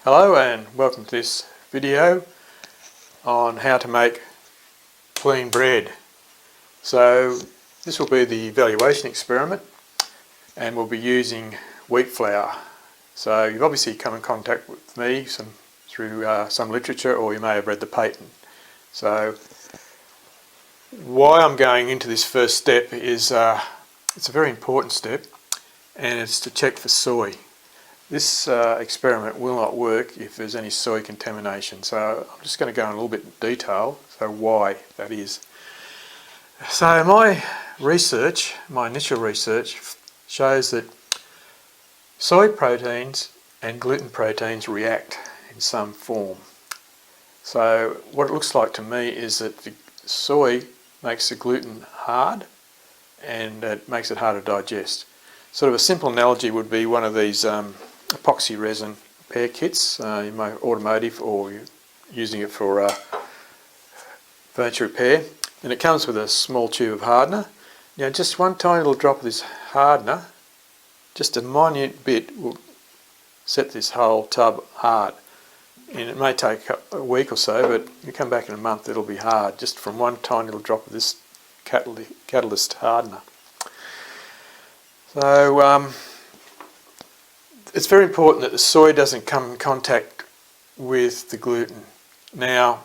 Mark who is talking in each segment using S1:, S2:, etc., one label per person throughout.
S1: Hello and welcome to this video on how to make PLeane bread. So this will be the evaluation experiment and we'll be using wheat flour. So you've obviously come in contact with me through some literature, or you may have read the patent. So why I'm going into this first step is it's a very important step, and it's to check for soy. This experiment will not work if there's any soy contamination, so I'm just going to go in a little bit in detail, so why that is. So my initial research shows that soy proteins and gluten proteins react in some form. So what it looks like to me is that the soy makes the gluten hard and it makes it hard to digest. Sort of a simple analogy would be one of these epoxy resin repair kits in my automotive, or you're using it for furniture repair, and it comes with a small tube of hardener. Now just one tiny little drop of this hardener, just a minute bit, will set this whole tub hard, and it may take a week or so, but you come back in a month it'll be hard just from one tiny little drop of this catalyst hardener. So it's very important that the soy doesn't come in contact with the gluten. Now,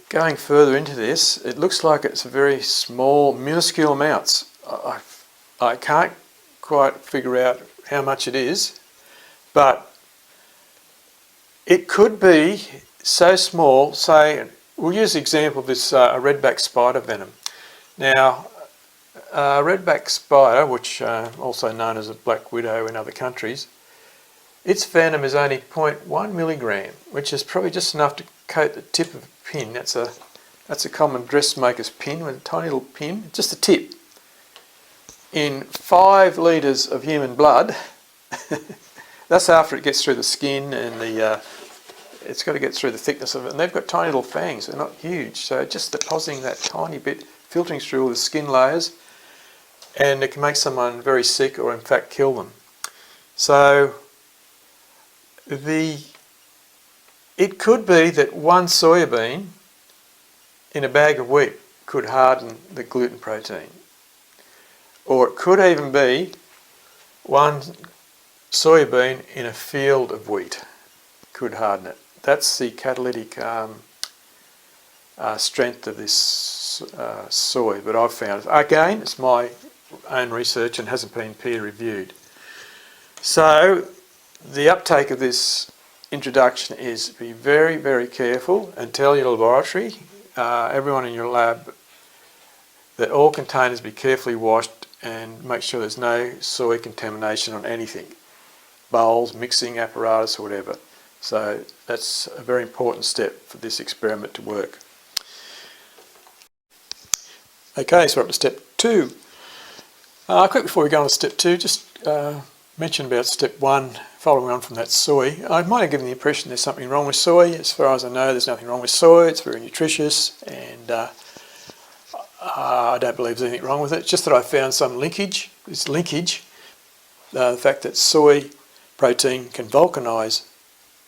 S1: going further into this, it looks like it's a very small, minuscule amounts. I can't quite figure out how much it is, but it could be so small. Say, we'll use the example of this redback spider venom. Now, redback spider, which also known as a black widow in other countries, its venom is only 0.1 milligram, which is probably just enough to coat the tip of a pin. That's a common dressmaker's pin, with a tiny little pin, just a tip. In 5 litres of human blood, that's after it gets through the skin and it's got to get through the thickness of it, and they've got tiny little fangs, they're not huge, so just depositing that tiny bit, filtering through all the skin layers, and it can make someone very sick or in fact kill them. So it could be that one soybean in a bag of wheat could harden the gluten protein, or it could even be one soybean in a field of wheat could harden it. That's the catalytic strength of this soy that I've found. Again, it's my own research and hasn't been peer reviewed. So the uptake of this introduction is be very, very careful, and tell your laboratory, everyone in your lab, that all containers be carefully washed and make sure there's no soy contamination on anything, bowls, mixing apparatus or whatever. So that's a very important step for this experiment to work. Okay, so we're up to step 2. Quick before we go on to step 2, just mention about step 1, following on from that soy. I might have given the impression there's something wrong with soy. As far as I know, there's nothing wrong with soy. It's very nutritious, and I don't believe there's anything wrong with it. It's just that I found some linkage. This linkage, the fact that soy protein can vulcanise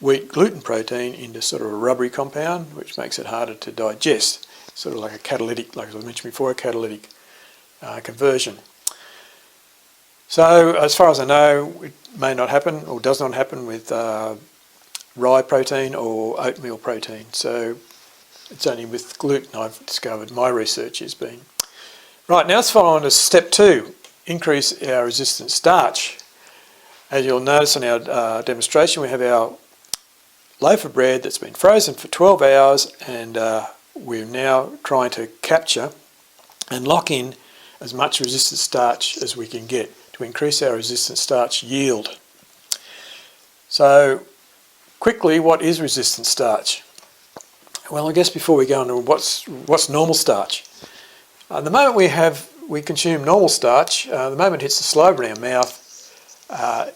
S1: wheat gluten protein into sort of a rubbery compound, which makes it harder to digest. Sort of like a catalytic, like I mentioned before, a catalytic conversion. So as far as I know, it may not happen or does not happen with rye protein or oatmeal protein. So it's only with gluten I've discovered my research has been. Right, now let's follow on to step 2, increase our resistant starch. As you'll notice in our demonstration, we have our loaf of bread that's been frozen for 12 hours, and we're now trying to capture and lock in as much resistant starch as we can get to increase our resistant starch yield. So quickly, what is resistant starch? Well, I guess before we go on to what's normal starch, the moment we consume normal starch, the moment it hits the saliva in our mouth,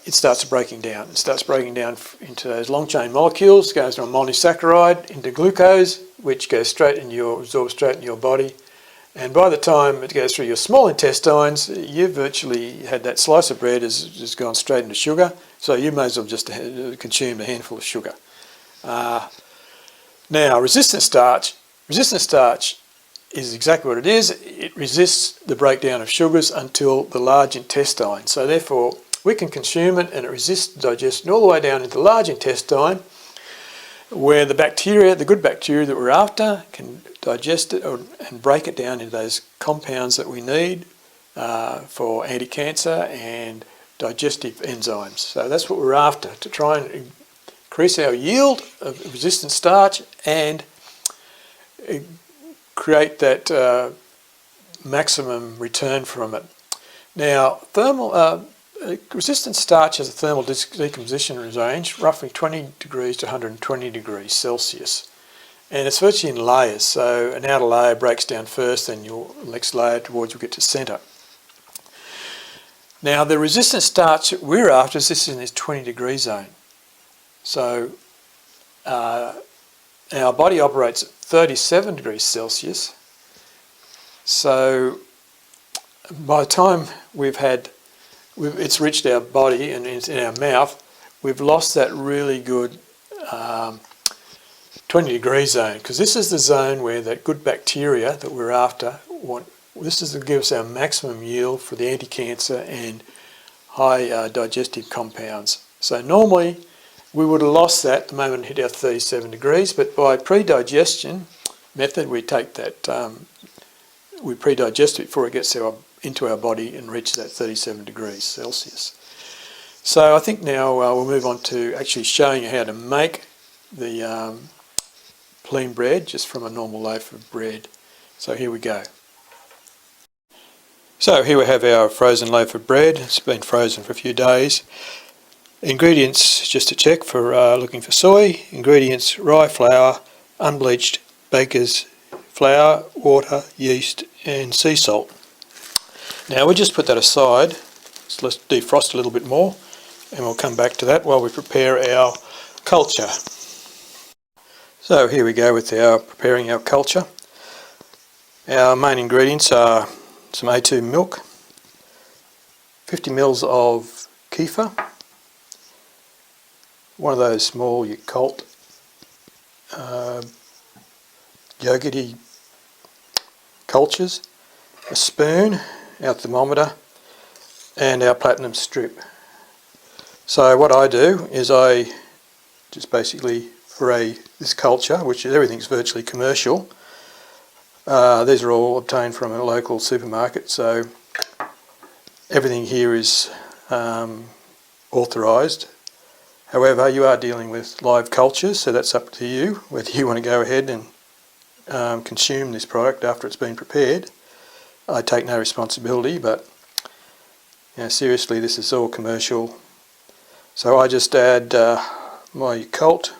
S1: it starts breaking down. It starts breaking down into those long chain molecules, goes from a monosaccharide into glucose, which goes absorbed straight into your body, And by the time it goes through your small intestines, you've virtually had that slice of bread has gone straight into sugar, so you may as well just consume a handful of sugar. Now, resistant starch is exactly what it is. It resists the breakdown of sugars until the large intestine. So therefore, we can consume it and it resists digestion all the way down into the large intestine, where the bacteria, the good bacteria that we're after, can digest it and break it down into those compounds that we need for anti-cancer and digestive enzymes. So that's what we're after, to try and increase our yield of resistant starch and create that maximum return from it. Now, resistant starch has a thermal decomposition range, roughly 20 degrees to 120 degrees Celsius. And it's virtually in layers, so an outer layer breaks down first, then your next layer towards you get to centre. Now, the resistant starch that we're after is this in this 20 degree zone. So our body operates at 37 degrees Celsius. So by the time it's reached our body and it's in our mouth, we've lost that really good 20 degree zone, because this is the zone where that good bacteria that we're after this is to give us our maximum yield for the anti-cancer and high digestive compounds. So normally we would have lost that the moment it hit our 37 degrees, but by pre-digestion method we take that, we pre-digest it before it gets into our body and reaches that 37 degrees Celsius. So I think now we'll move on to actually showing you how to make the PLeane bread just from a normal loaf of bread. So here we go. So here we have our frozen loaf of bread. It's been frozen for a few days. Ingredients, just to check for looking for soy. Ingredients: rye flour, unbleached baker's flour, water, yeast and sea salt. Now we'll just put that aside. So let's defrost a little bit more and we'll come back to that while we prepare our culture. So here we go with preparing our culture. Our main ingredients are some A2 milk, 50 ml of kefir, one of those small Yakult yogurty cultures, a spoon, our thermometer and our platinum strip. So what I do is I just basically, for this culture, which everything's virtually commercial, these are all obtained from a local supermarket, so everything here is authorised. However, you are dealing with live cultures, so that's up to you whether you want to go ahead and consume this product after it's been prepared. I take no responsibility, but seriously, this is all commercial. So I just add my Yakult.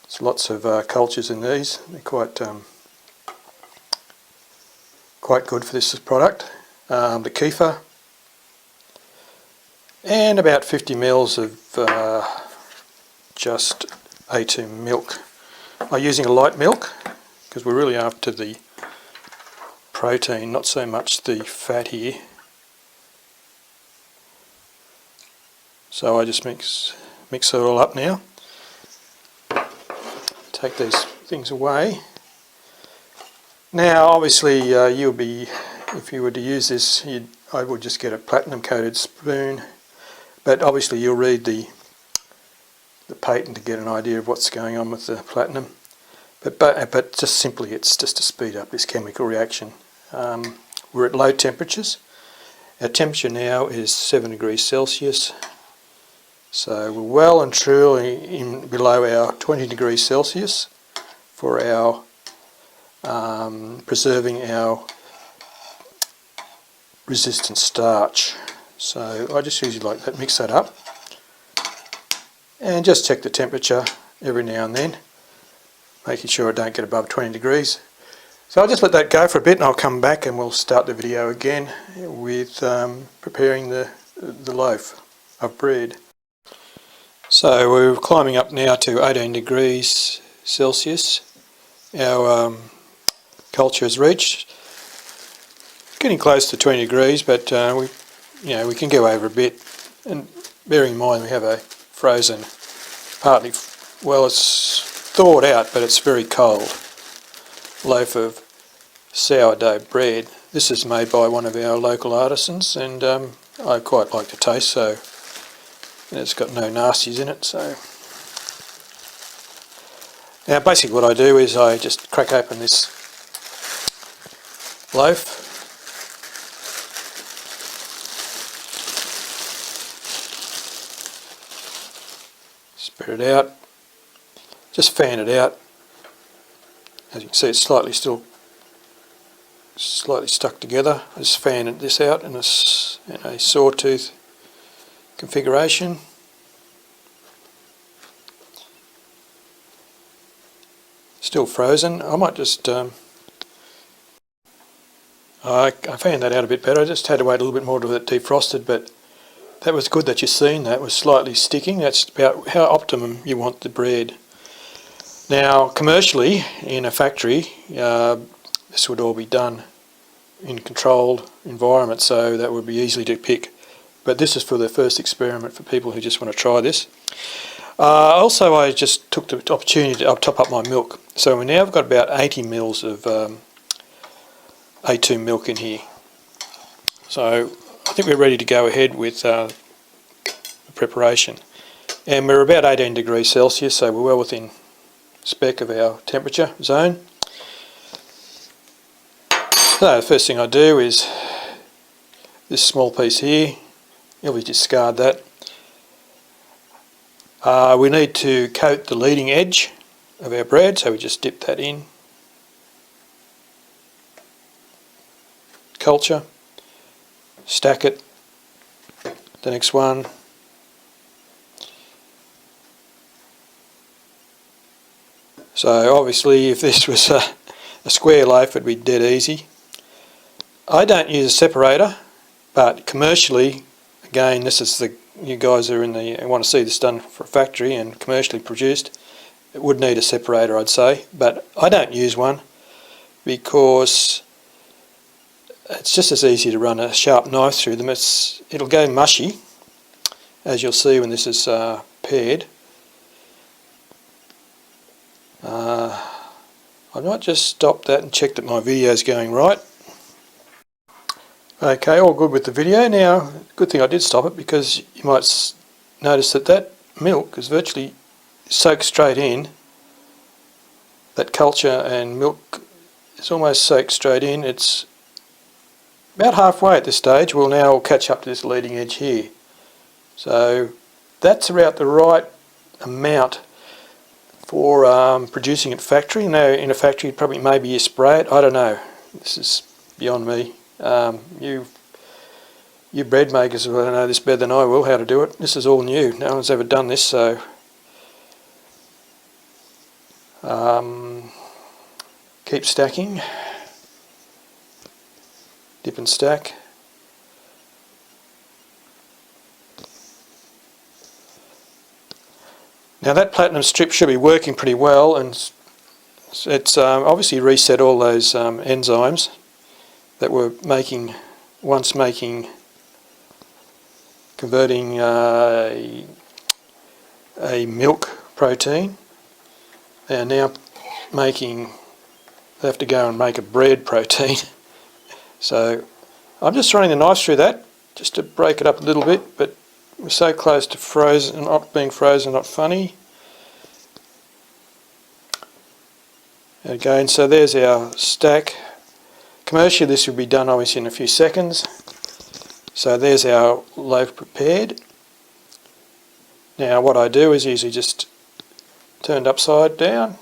S1: There's lots of cultures in these. They're quite good for this product. The kefir and about 50 ml of just A2 milk. I'm using a light milk because we're really after the protein, not so much the fat here. So I just mix it all up now. Take these things away. Now obviously you'll be, if you were to use this, I would just get a platinum coated spoon, but obviously you'll read the patent to get an idea of what's going on with the platinum. But just simply it's just to speed up this chemical reaction. We're at low temperatures. Our temperature now is 7 degrees Celsius. So we're well and truly below our 20 degrees Celsius for our preserving our resistant starch. So I just usually like that, mix that up and just check the temperature every now and then, making sure I don't get above 20 degrees. So I'll just let that go for a bit and I'll come back and we'll start the video again with preparing the loaf of bread. So we're climbing up now to 18 degrees Celsius. Our culture has reached. Getting close to 20 degrees, but we can go over a bit. And bearing in mind we have a frozen, partly, well, it's thawed out, but it's very cold loaf of sourdough bread. This is made by one of our local artisans, and I quite like the taste, so it's got no nasties in it. So now basically what I do is I just crack open this loaf, spread it out, just fan it out. As you can see, it's slightly stuck together. I just fan this out in a sawtooth configuration. Still frozen. I might just I fanned that out a bit better. I just had to wait a little bit more till it defrosted, but that was good that you've seen that. It was slightly sticking. That's about how optimum you want the bread. Now, commercially, in a factory, this would all be done in controlled environment, so that would be easy to pick. But this is for the first experiment for people who just want to try this. Also, I just took the opportunity to top up my milk. So we now have got about 80 mils of A2 milk in here. So I think we're ready to go ahead with the preparation. And we're about 18 degrees Celsius, so we're well within spec of our temperature zone. So the first thing I do is this small piece here, we discard that. We need to coat the leading edge of our bread, so we just dip that in. Culture, stack it, the next one. So obviously if this was a square loaf it'd be dead easy. I don't use a separator, but commercially, again, this is you guys are want to see this done for a factory and commercially produced, it would need a separator, I'd say, but I don't use one because it's just as easy to run a sharp knife through them. It'll go mushy, as you'll see when this is paired. I might just stop that and check that my video is going right. Okay, all good with the video. Now, good thing I did stop it, because you might notice that milk is virtually soaked straight in. That culture and milk is almost soaked straight in. It's about halfway at this stage. We'll now catch up to this leading edge here. So that's about the right amount for producing at factory. Now in a factory probably maybe you spray it, I don't know, this is beyond me. You bread makers will know this better than I will, how to do it. This is all new, no one's ever done this, so keep stacking, dip and stack. Now that platinum strip should be working pretty well, and it's obviously reset all those enzymes that were converting a milk protein. They are now they have to go and make a bread protein. So I'm just running the knife through that just to break it up a little bit, but we're so close to frozen, not being frozen, not funny. Again, so there's our stack. Commercially this will be done obviously in a few seconds. So there's our loaf prepared. Now what I do is usually just turn it upside down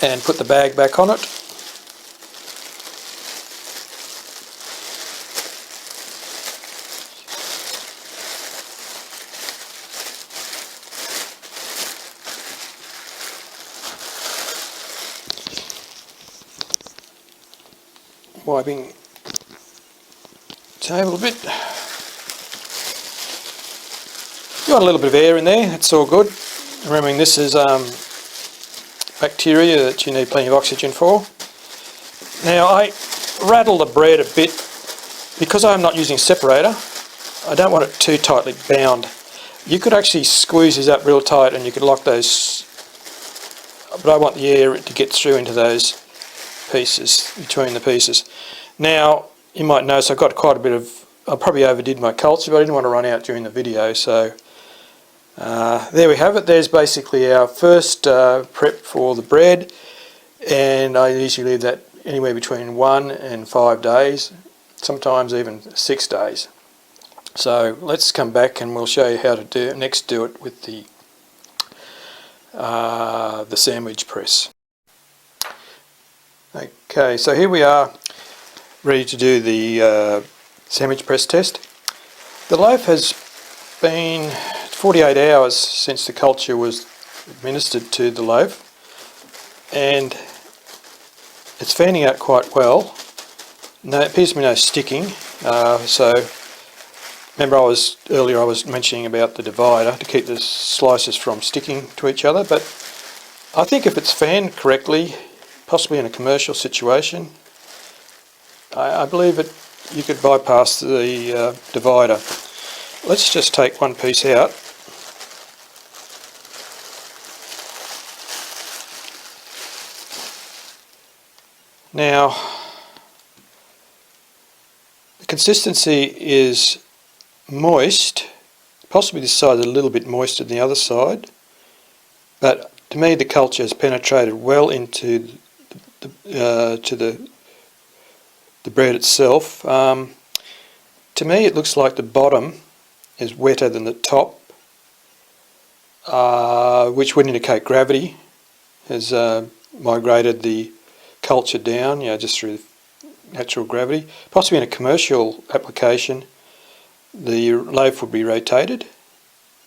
S1: and put the bag back on it. Wiping the table a bit. You want a little bit of air in there, that's all good. Remembering this is bacteria that you need plenty of oxygen for. Now I rattle the bread a bit because I'm not using a separator. I don't want it too tightly bound. You could actually squeeze these up real tight and you could lock those, but I want the air to get through into those pieces, between the pieces. Now you might notice I've got quite a bit of, I probably overdid my culture, but I didn't want to run out during the video, so there we have it. There's basically our first prep for the bread, and I usually leave that anywhere between 1 and 5 days, sometimes even 6 days. So let's come back and we'll show you how to do it with the sandwich press. Okay, so here we are, ready to do the sandwich press test. The loaf has been 48 hours since the culture was administered to the loaf, and it's fanning out quite well. No, it appears to be no sticking. So remember earlier I was mentioning about the divider to keep the slices from sticking to each other, but I think if it's fanned correctly, possibly in a commercial situation, I believe you could bypass the divider. Let's just take one piece out. Now, the consistency is moist, possibly this side is a little bit moister than the other side, but to me the culture has penetrated well into the bread itself. To me it looks like the bottom is wetter than the top, which would indicate gravity has migrated the culture down, just through natural gravity. Possibly in a commercial application, the loaf would be rotated.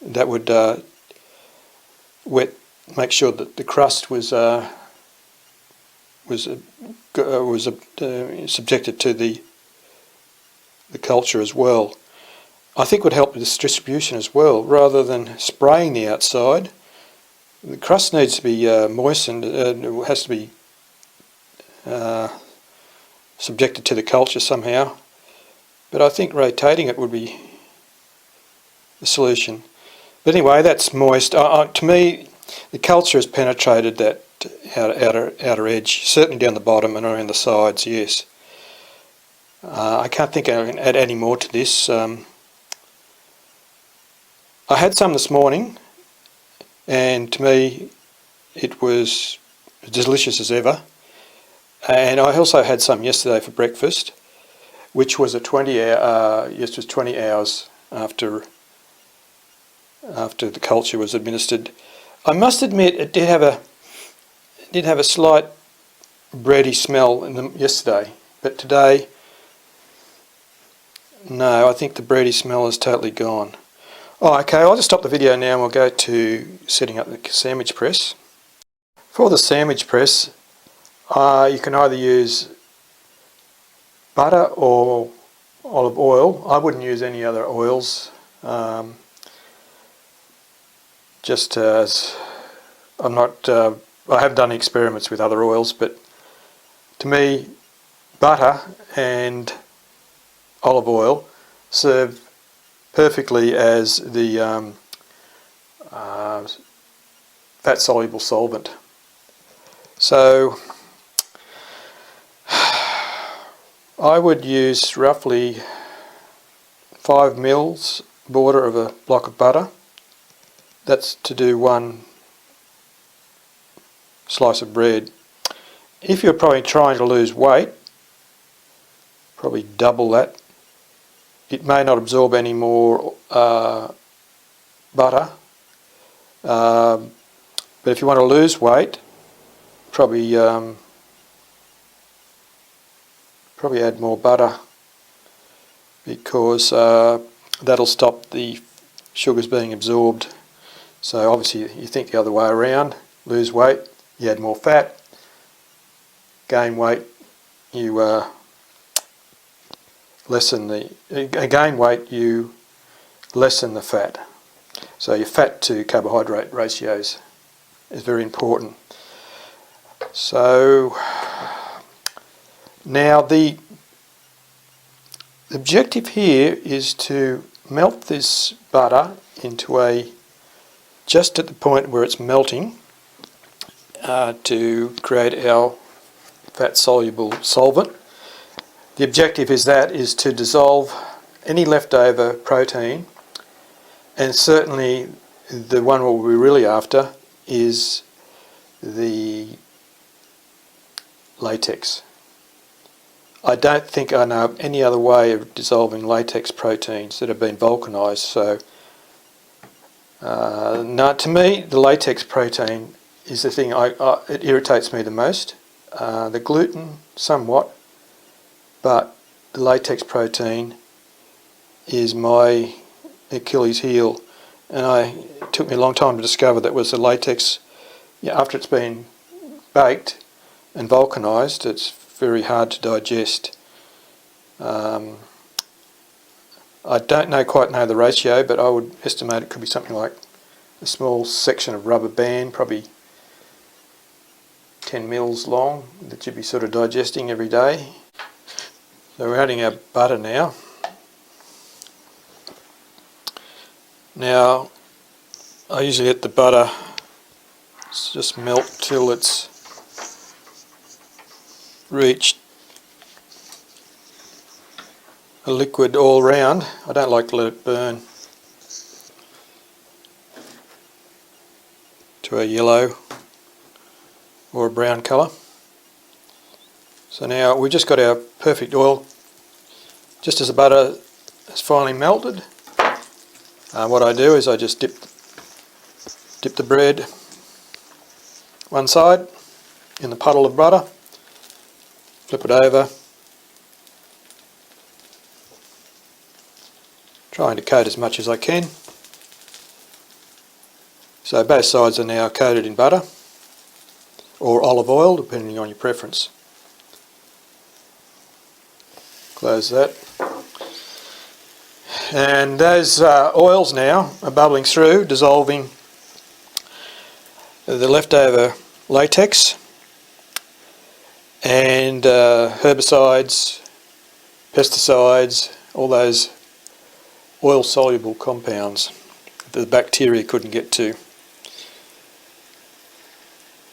S1: That would make sure that the crust was subjected to the culture as well. I think would help with this distribution as well, rather than spraying the outside. The crust needs to be moistened, it has to be subjected to the culture somehow, but I think rotating it would be the solution. But anyway, that's moist. To me, the culture has penetrated that outer edge, certainly down the bottom and around the sides, yes. I can't think I can add any more to this. I had some this morning, and to me it was as delicious as ever. And I also had some yesterday for breakfast, which was 20 hours after the culture was administered. I must admit it did have a slight bready smell yesterday, but today, no, I think the bready smell is totally gone. Oh, okay, I'll just stop the video now and we'll go to setting up the sandwich press. For the sandwich press, you can either use butter or olive oil. I wouldn't use any other oils, just as I'm not, I have done experiments with other oils, but to me butter and olive oil serve perfectly as the fat soluble solvent. So I would use roughly 5 mils border of a block of butter. That's to do 1 slice of bread. If you're probably trying to lose weight, probably double that. It may not absorb any more butter, but if you want to lose weight, probably add more butter, because that'll stop the sugars being absorbed. So obviously you think the other way around, lose weight, you add more fat, gain weight, you lessen the fat. So your fat to carbohydrate ratios is very important. So Now the objective here is to melt this butter into just at the point where it's melting, to create our fat soluble solvent. The objective is to dissolve any leftover protein, and certainly the one we'll be really after is the latex. I don't think I know of any other way of dissolving latex proteins that have been vulcanized, so no, to me the latex protein is the thing it irritates me the most. The gluten somewhat, but the latex protein is my Achilles heel, and it took me a long time to discover that was the latex. After it's been baked and vulcanized, it's very hard to digest. I don't quite know the ratio, but I would estimate it could be something like a small section of rubber band, probably 10 mils long, that you'd be sort of digesting every day. So we're adding our butter now. Now I usually let the butter just melt till it's reached a liquid all round. I don't like to let it burn to a yellow or a brown colour. So now we've just got our perfect oil. Just as the butter has finally melted, what I do is I just dip the bread one side in the puddle of butter, flip it over, trying to coat as much as I can. So both sides are now coated in butter or olive oil, depending on your preference. Close that. And those oils now are bubbling through, dissolving the leftover latex and herbicides, pesticides, all those oil-soluble compounds that the bacteria couldn't get to.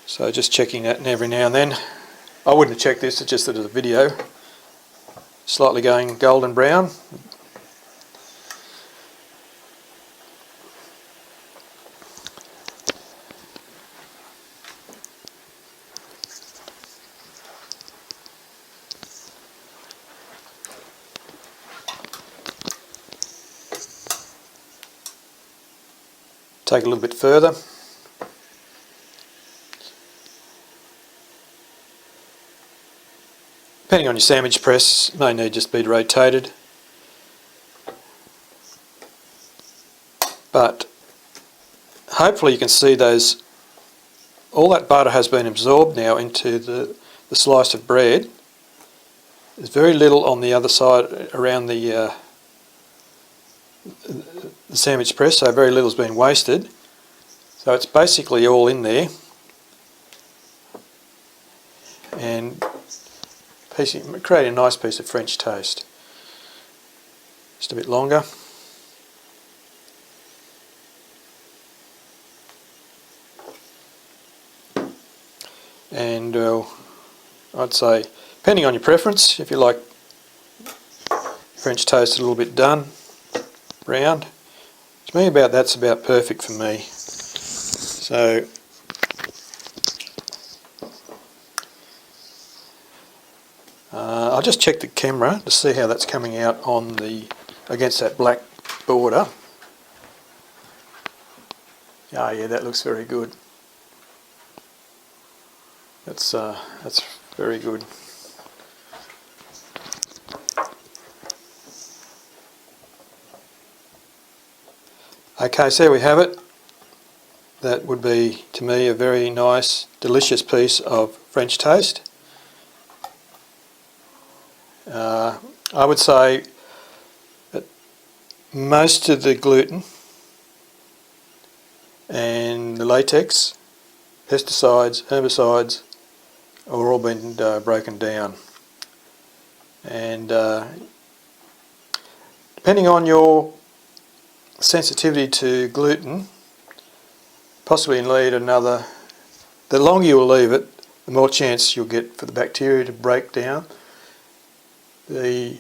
S1: So just checking that every now and then. I wouldn't have checked this, it's just that it's a video. Slightly going golden brown. Take a little bit further. Depending on your sandwich press, may need just be rotated. But hopefully you can see all that butter has been absorbed now into the slice of bread. There's very little on the other side around the sandwich press, so very little has been wasted. So it's basically all in there, and create a nice piece of French toast. Just a bit longer. And I'd say, depending on your preference, if you like French toast a little bit done, round, to me that's about perfect for me. So I'll just check the camera to see how that's coming out against that black border. Oh yeah, that looks very good. That's very good. Okay, so there we have it. That would be, to me, a very nice, delicious piece of French toast. I would say that most of the gluten and the latex, pesticides, herbicides, are all been broken down. And depending on your sensitivity to gluten, possibly leave another, the longer you'll leave it, the more chance you'll get for the bacteria to break down the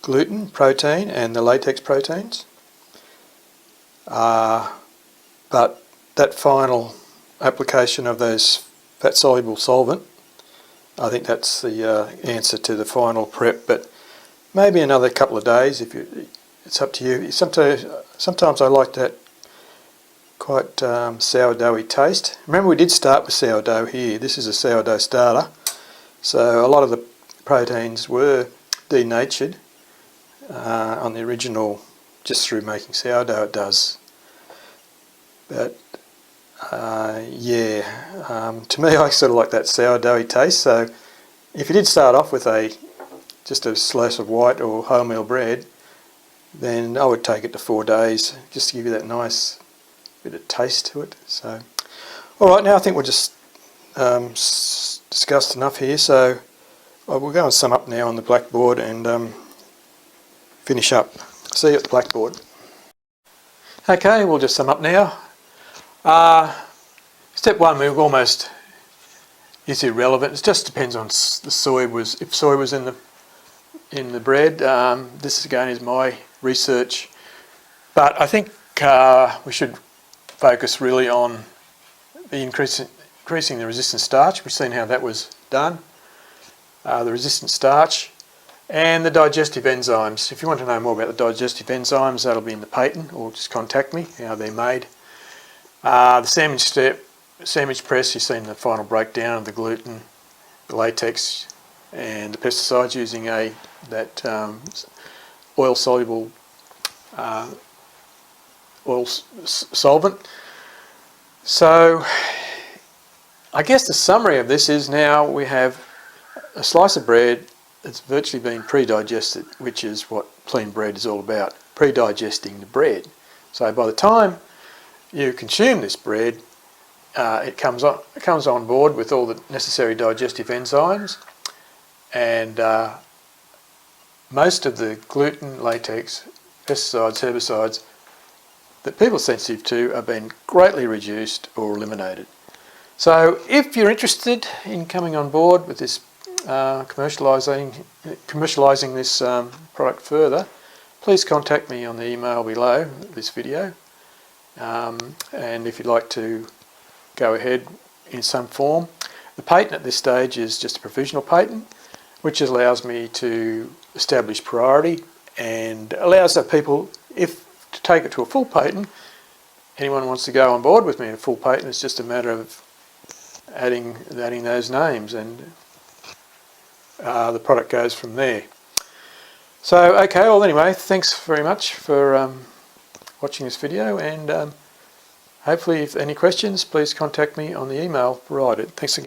S1: gluten protein and the latex proteins. But that final application of those fat-soluble solvent, I think that's the answer to the final prep. But maybe another couple of days, if you, it's up to you. Sometimes I like that quite sourdoughy taste. Remember, we did start with sourdough here. This is a sourdough starter, so a lot of the proteins were denatured on the original, just through making sourdough it does. But to me, I sort of like that sourdoughy taste. So if you did start off with just a slice of white or wholemeal bread, then I would take it to 4 days, just to give you that nice bit of taste to it. So, all right, now I think we'll just discussed enough here. So we'll go and sum up now on the blackboard and finish up. See you at the blackboard. Okay, we'll just sum up now. Step 1, we've almost is irrelevant. It just depends on the soy if soy was in the bread. This again is my research, but I think we should focus really on the increasing the resistant starch. We've seen how that was done. The resistant starch and the digestive enzymes. If you want to know more about the digestive enzymes, that'll be in the patent, or just contact me, how they're made. The sandwich step, sandwich press, you've seen the final breakdown of the gluten, the latex and the pesticides using that oil-soluble oil solvent. So I guess the summary of this is, now we have a slice of bread that's virtually been pre-digested, which is what PLeane bread is all about, pre-digesting the bread. So by the time you consume this bread, it comes on board with all the necessary digestive enzymes, and most of the gluten, latex, pesticides, herbicides that people are sensitive to are being greatly reduced or eliminated. So if you're interested in coming on board with this commercialising this product further, please contact me on the email below this video. And if you'd like to go ahead in some form, the patent at this stage is just a provisional patent, which allows me to establish priority and allows the people, to take it to a full patent. Anyone wants to go on board with me in a full patent, it's just a matter of adding those names, and the product goes from there. So okay, well anyway, thanks very much for watching this video, and hopefully if any questions, please contact me on the email provided. Thanks again.